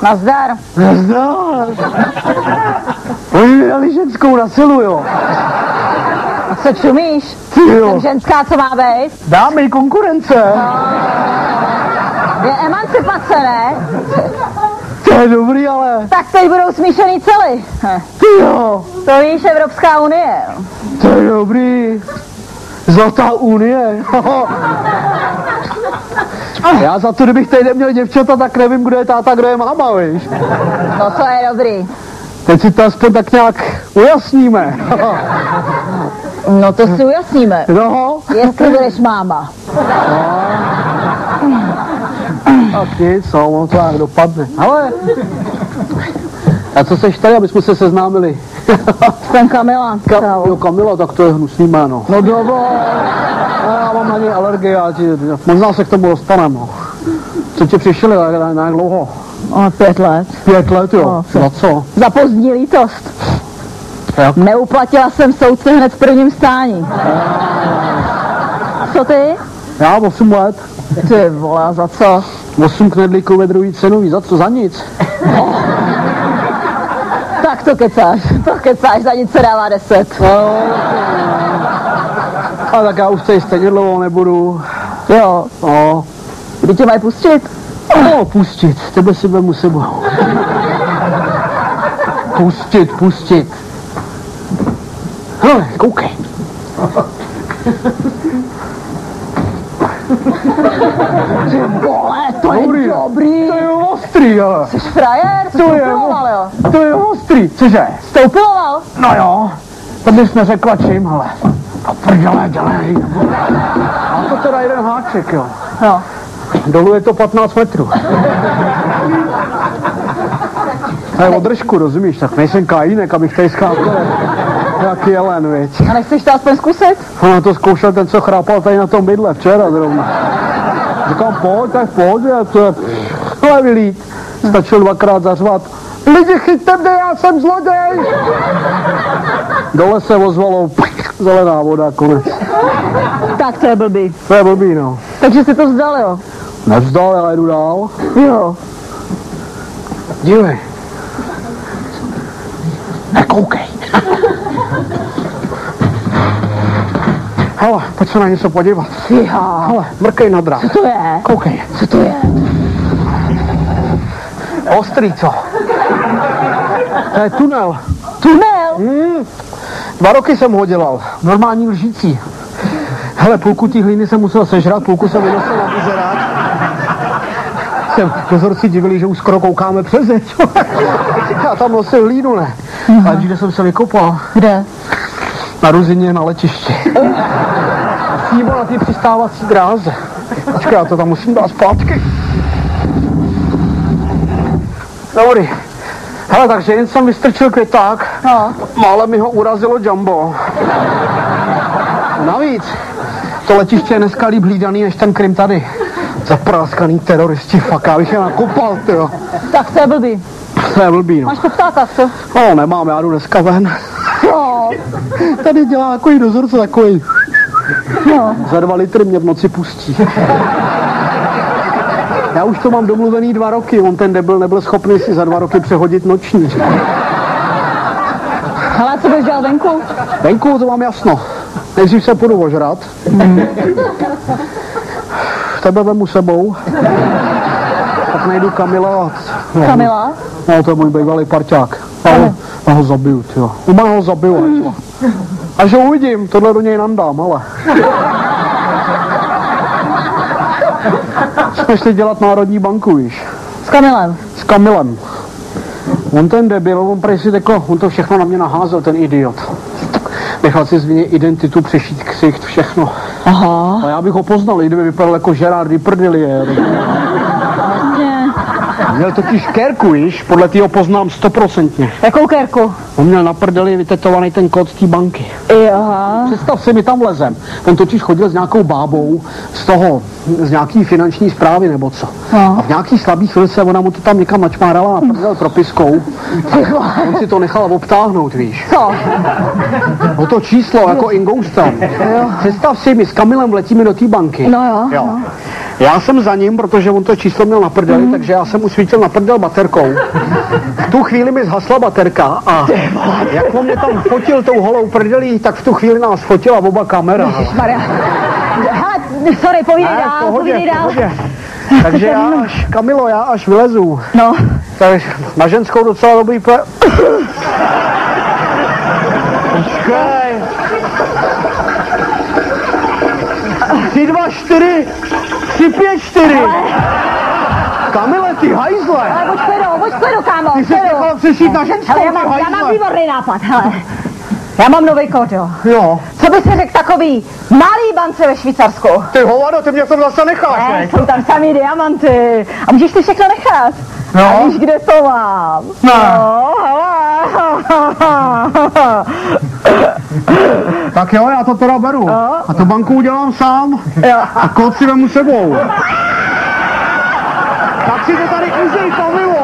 Nazdar. Nazdar. Oni mi dali ženskou na silu, jo. A co čumíš? Jsem ženská, co má být? Dámy, konkurence. Je emancipace, ne? To je dobrý, ale... Tak teď budou smíšený cely. Ty jo. To víš, Evropská unie. To je dobrý. Zlatá unie. Já za to, kdybych tady neměl děvčata, tak nevím, kdo je táta, kdo je máma, víš. No to je dobrý. Teď si to aspoň tak nějak ujasníme. No to si ujasníme. No. Jestli budeš máma. Tak nic, no, ono to jak dopadne. Ale... A co seš tady, aby jsme se seznámili? Jsem Kamila. Jo, Kamila, tak to je hnusný jméno. No dobře. Já mám na něj alergii, možná se k tomu dostaneme. No. Co ti přišli, na jak dlouho? 5 let. 5 let, jo. Za co? Za pozdní lítost. Jak? Neuplatila jsem soudce hned v prvním stání. Co ty? Já 8 let. Ty vole, za co? 8 knedlíků ve druhý cenový, za co? Za nic. Tak to kecáš, za nic se dává 10. A tak já už tady stejně dlouho nebudu. Jo. No. Kdy tě mají pustit? No, pustit, tebe si vemu sebou. Pustit. Hele, koukej. Ty vole, to je dobrý. To je ostrý, ale. Jsi frajer, jsi stoupiloval, jo? To je ostrý, cože? Stoupiloval? No jo, to bys neřekla čím, ale. A prdele, dělej. A to teda jeden háček, jo. Jo. Dolů je to 15 metrů. To je o držku, rozumíš, tak nejsem kajínek, abych tady skákal. Jaký jelen, viď. A nechceš to aspoň zkusit? Ona to zkoušel ten, co chrápal tady na tom bydle včera zrovna. Říkám, pojď, to je vylít. Stačil 2krát zařvat. Lidi, chyťte mě, já jsem zloděj! Dole se ozvalo, zelená voda, konec. Tak to je blbý. To je blbý, no. Takže jsi to vzdal, jo? Nevzdal, já jdu dál. Jo. Dívej. Nekoukej. Hele, pojď se na něco podívat. Fíha. Hele, mrkej na drát. Co to je? Koukej. Co to je? Ostrý, co? To je tunel. Tunel? 2 roky jsem ho dělal. Normální lžící. Hele, půlku té hlíny jsem musel sežrat, půlku jsem vynosil na buzerák. Dozorci divili, že už skoro koukáme přes zeď. Já tam nosil hlínu, ne? A kde jsem se vykopal? Kde? Na Ruzině, na letišti. Přímo na té přistávací dráze. Počkej, já to tam musím dát zpátky. Dobrý. Hele, takže jen jsem vystrčil květák, no. Málem mi ho urazilo jumbo. Navíc, to letiště je dneska líp hlídaný než ten Krym tady. Zapráskaný teroristi, fakt, já bych je nakopal, tyjo. Tak to je blbý. To je blbý, no. Máš poptáka, co? No, nemám, já jdu dneska ven. Jo. Tady dělá takový dozorce, takový. No. Za 2 litry mě v noci pustí. Já už to mám domluvený 2 roky, on ten debil nebyl schopný si za 2 roky přehodit noční. Hele, co bys dělal venku? Venku, to mám jasno. Nejdřív se půjdu ožrat. Tebe vemu sebou. Tak najdu Kamila. No, Kamila? No, to je můj bývalý parťák. Já ho zabiju, tyjo. Uma ho zabiju, a že uvidím, tohle do něj nandám, ale. Jsme šli dělat Národní banku, víš. S Kamilem? S Kamilem. On ten debil, on prej si řekl, on to všechno na mě naházel, ten idiot. Nechal si z mě identitu, přešít ksicht, všechno. Aha. A já bych ho poznal, i kdyby vypadal jako Gerard Depardieu. Měl totiž kérku, víš, podle tého poznám 100%. Jakou kérku? On měl na prdeli vytetovaný ten kód té banky. Aha. Představ si, my tam lezem. On totiž chodil s nějakou bábou z nějaký finanční správy nebo co. No. A v nějaký slabý chvilce ona mu to tam někam načmárala na prdel propiskou. On si to nechal obtáhnout, víš. Co? No to číslo, jako ingoustem. Představ si, my s Kamilem letíme do té banky. No jo. Jo. Já jsem za ním, protože on to číslo měl na prdeli, takže já jsem mu svítil na prdel baterkou. V tu chvíli mi zhasla baterka a jak on mě tam fotil tou holou prdelí, tak v tu chvíli nás fotila oba kamera. Ježišmarja. Hele, sorry, povídej dál, povídej dál. Takže Kamilo, já až vylezu. No. Tak na ženskou docela dobrý Počkej. 3, 2, 4, 3, 5, 4. Kamile, ty hajzle. Ale buď klidu, kámo. Ty jsi nechala přešít na ženskou, hele, já mám výborný nápad, hele. Já mám nový kód, jo. Jo. Co by se řekl takový malý bance ve Švýcarsku? Ty hovado, ty mě v tom zase necháš, ne? Jsou tam samý diamanty. A můžeš si všechno nechat. No. A víš, kde to mám? No, tak jo, já to teda beru. No. A to banku udělám sám. Jo. A kód si vemu sebou. Tak si to tady užij, Kamilo.